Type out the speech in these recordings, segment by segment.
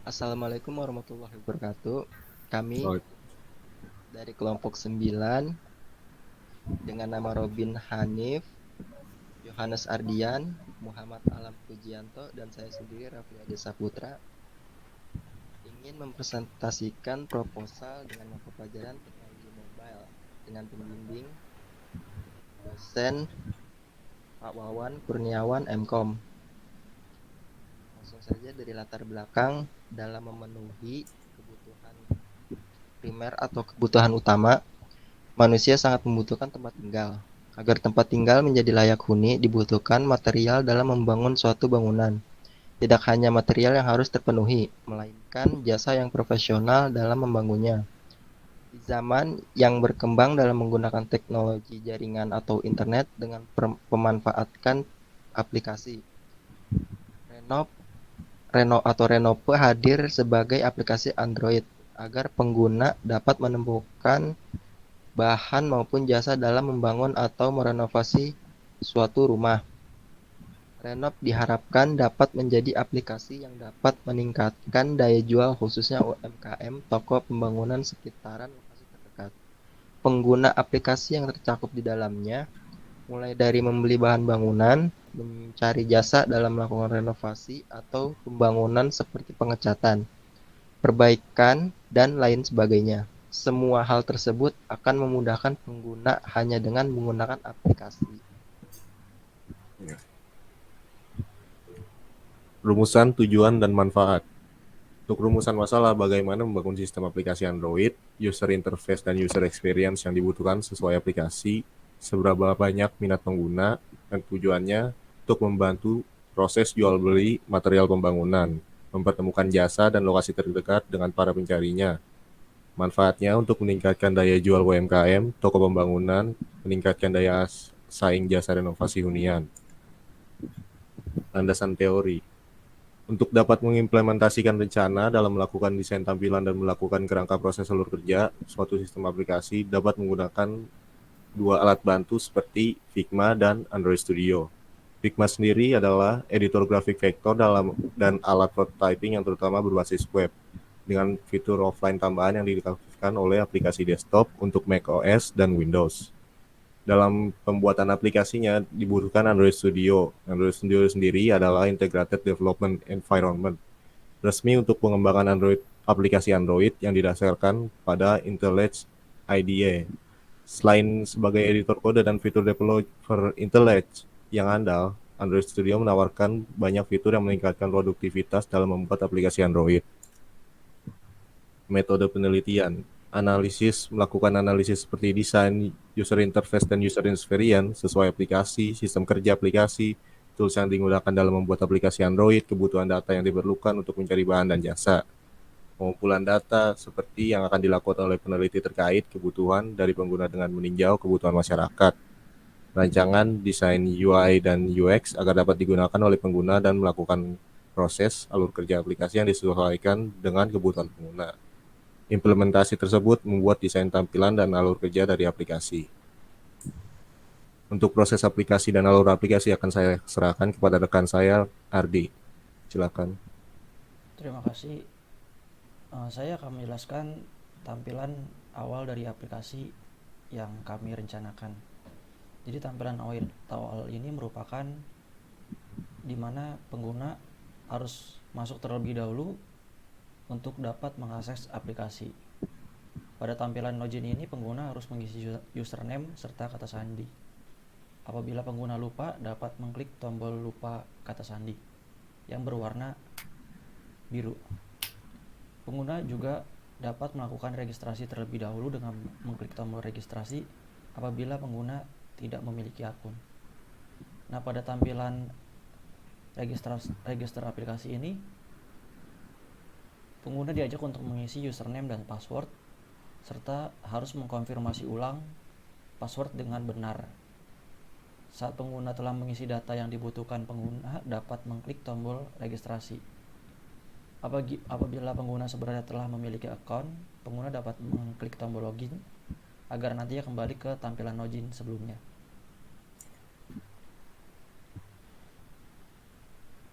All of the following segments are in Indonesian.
Assalamualaikum warahmatullahi wabarakatuh. Kami Oh, dari kelompok 9 dengan nama Robin Hanif, Yohanes Ardian, Muhammad Alam Pujianto, dan saya sendiri Rafli Ade Saputra ingin mempresentasikan proposal dengan mata pelajaran teknologi mobile dengan pembimbing dosen Pak Wawan Kurniawan MKOM. Langsung saja dari latar belakang dalam memenuhi kebutuhan primer atau kebutuhan utama. Manusia sangat membutuhkan tempat tinggal. Agar tempat tinggal menjadi layak huni, dibutuhkan material dalam membangun suatu bangunan. Tidak hanya material yang harus terpenuhi, melainkan jasa yang profesional dalam membangunnya. Di zaman yang berkembang dalam menggunakan teknologi jaringan atau internet dengan pemanfaatkan aplikasi, Renov Renove hadir sebagai aplikasi Android agar pengguna dapat menemukan bahan maupun jasa dalam membangun atau merenovasi suatu rumah. Renov diharapkan dapat menjadi aplikasi yang dapat meningkatkan daya jual khususnya UMKM toko pembangunan sekitaran lokasi terdekat. Pengguna aplikasi yang tercakup di dalamnya mulai dari membeli bahan bangunan, mencari jasa dalam melakukan renovasi atau pembangunan seperti pengecatan, perbaikan, dan lain sebagainya. Semua hal tersebut akan memudahkan pengguna hanya dengan menggunakan aplikasi. ya. Rumusan, tujuan, dan manfaat. Untuk rumusan masalah bagaimana membangun sistem aplikasi Android, user interface dan user experience yang dibutuhkan sesuai aplikasi, seberapa banyak minat pengguna, dan tujuannya untuk membantu proses jual beli material pembangunan, mempertemukan jasa dan lokasi terdekat dengan para pencarinya. Manfaatnya untuk meningkatkan daya jual UMKM, toko pembangunan, meningkatkan daya saing jasa renovasi hunian. Landasan teori. Untuk dapat mengimplementasikan rencana dalam melakukan desain tampilan dan melakukan kerangka proses seluruh kerja, suatu sistem aplikasi dapat menggunakan dua alat bantu seperti Figma dan Android Studio. Figma sendiri adalah editor grafik vektor dan alat prototyping yang terutama berbasis web, dengan fitur offline tambahan yang dilengkapi oleh aplikasi desktop untuk macOS dan Windows. Dalam pembuatan aplikasinya dibutuhkan Android Studio. Android Studio sendiri adalah Integrated Development Environment resmi untuk pengembangan aplikasi Android yang didasarkan pada IntelliJ IDE. Selain sebagai editor kode dan fitur developer IntelliJ yang andal, Android Studio menawarkan banyak fitur yang meningkatkan produktivitas dalam membuat aplikasi Android. Metode penelitian, melakukan analisis seperti desain, user interface, dan user experience sesuai aplikasi, sistem kerja aplikasi, tools yang digunakan dalam membuat aplikasi Android, kebutuhan data yang diperlukan untuk mencari bahan dan jasa. Pengumpulan data seperti yang akan dilakukan oleh peneliti terkait kebutuhan dari pengguna dengan meninjau kebutuhan masyarakat. Rancangan desain UI dan UX agar dapat digunakan oleh pengguna dan melakukan proses alur kerja aplikasi yang disesuaikan dengan kebutuhan pengguna. Implementasi tersebut membuat desain tampilan dan alur kerja dari aplikasi. Untuk proses aplikasi dan alur aplikasi akan saya serahkan kepada rekan saya, Ardi. Silakan. Terima kasih. Saya akan menjelaskan tampilan awal dari aplikasi yang kami rencanakan. Jadi tampilan awal ini merupakan di mana pengguna harus masuk terlebih dahulu untuk dapat mengakses aplikasi. Pada tampilan login ini, pengguna harus mengisi username serta kata sandi. Apabila pengguna lupa, dapat mengklik tombol lupa kata sandi yang berwarna biru. Pengguna juga dapat melakukan registrasi terlebih dahulu dengan mengklik tombol registrasi apabila pengguna tidak memiliki akun. Nah, pada tampilan register aplikasi ini, pengguna diajak untuk mengisi username dan password serta harus mengkonfirmasi ulang password dengan benar. Saat pengguna telah mengisi data yang dibutuhkan, pengguna dapat mengklik tombol registrasi. Apabila pengguna sebenarnya telah memiliki akun, pengguna dapat mengklik tombol login agar nantinya kembali ke tampilan login sebelumnya.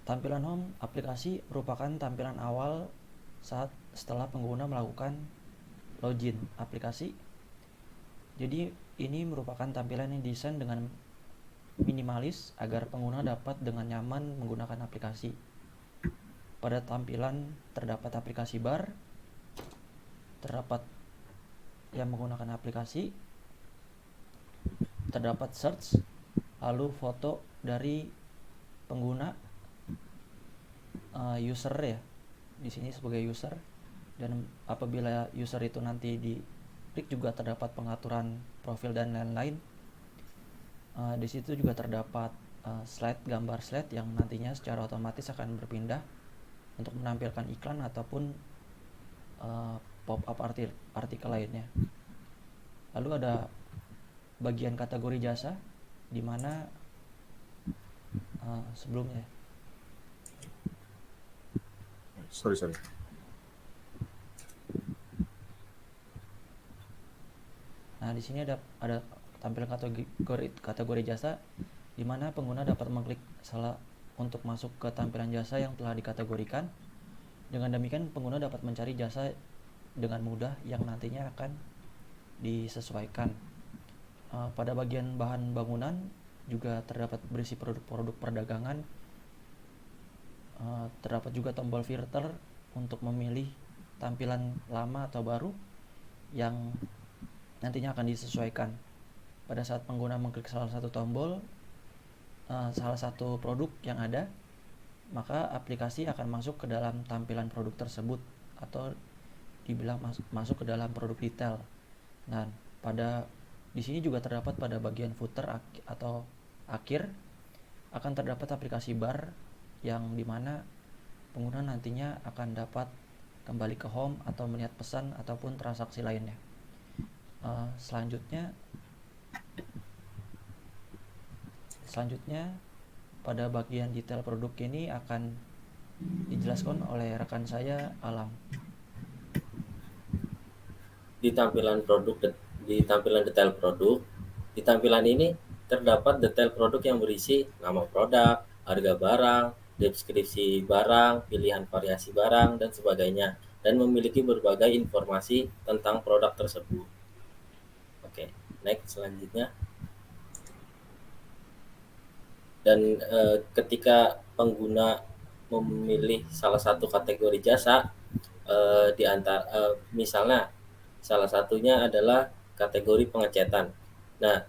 Tampilan home aplikasi merupakan tampilan awal setelah pengguna melakukan login aplikasi. Jadi ini merupakan tampilan yang didesain dengan minimalis agar pengguna dapat dengan nyaman menggunakan aplikasi. Pada tampilan terdapat aplikasi bar, terdapat yang menggunakan aplikasi, terdapat search, lalu foto dari pengguna, user ya, di sini sebagai user, dan apabila user itu nanti diklik juga terdapat pengaturan profil dan lain-lain. Di situ juga terdapat gambar slide yang nantinya secara otomatis akan berpindah untuk menampilkan iklan ataupun pop-up artikel lainnya. Lalu ada bagian kategori jasa, di mana sebelumnya. Sorry. Nah, di sini ada tampilan kategori jasa, di mana pengguna dapat mengklik untuk masuk ke tampilan jasa yang telah dikategorikan. Dengan demikian, pengguna dapat mencari jasa dengan mudah yang nantinya akan disesuaikan. Pada bagian bahan bangunan juga terdapat berisi produk-produk perdagangan. Terdapat juga tombol filter untuk memilih tampilan lama atau baru yang nantinya akan disesuaikan. Pada saat pengguna mengklik salah satu tombol, salah satu produk yang ada, maka aplikasi akan masuk ke dalam tampilan produk tersebut atau dibilang masuk ke dalam produk detail. Nah, di sini juga terdapat pada bagian footer atau akhir akan terdapat aplikasi bar yang dimana pengguna nantinya akan dapat kembali ke home atau melihat pesan ataupun transaksi lainnya. Selanjutnya pada bagian detail produk ini akan dijelaskan oleh rekan saya, Alam. Di tampilan detail produk, di tampilan ini terdapat detail produk yang berisi nama produk, harga barang, deskripsi barang, pilihan variasi barang, dan sebagainya, dan memiliki berbagai informasi tentang produk tersebut. Oke, next selanjutnya. Dan ketika pengguna memilih salah satu kategori jasa, misalnya salah satunya adalah kategori pengecatan. Nah,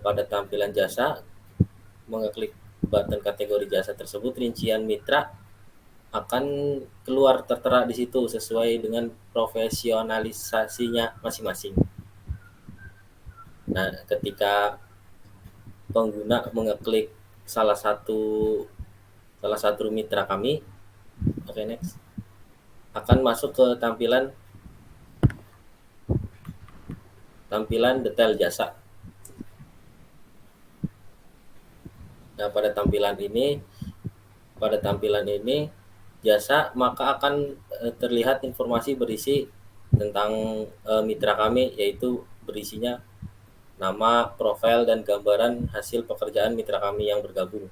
pada tampilan jasa, mengeklik button kategori jasa tersebut, rincian mitra akan keluar tertera di situ sesuai dengan profesionalisasinya masing-masing. Nah, ketika pengguna mengeklik salah satu mitra kami, next, akan masuk ke tampilan detail jasa. Nah, pada tampilan ini jasa, maka akan terlihat informasi berisi tentang mitra kami, yaitu berisinya nama, profil, dan gambaran hasil pekerjaan mitra kami yang bergabung.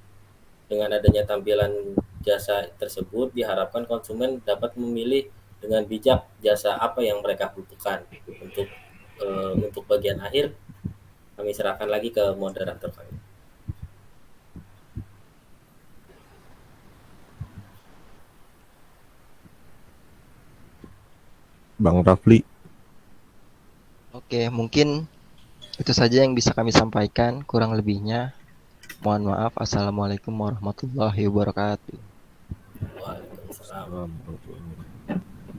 Dengan adanya tampilan jasa tersebut, diharapkan konsumen dapat memilih dengan bijak jasa apa yang mereka butuhkan. Untuk bagian akhir, kami serahkan lagi ke moderator kami. Bang Rafli. Oke, mungkin itu saja yang bisa kami sampaikan. Kurang lebihnya mohon maaf. Assalamualaikum warahmatullahi wabarakatuh. Waalaikumsalam. Assalamualaikum.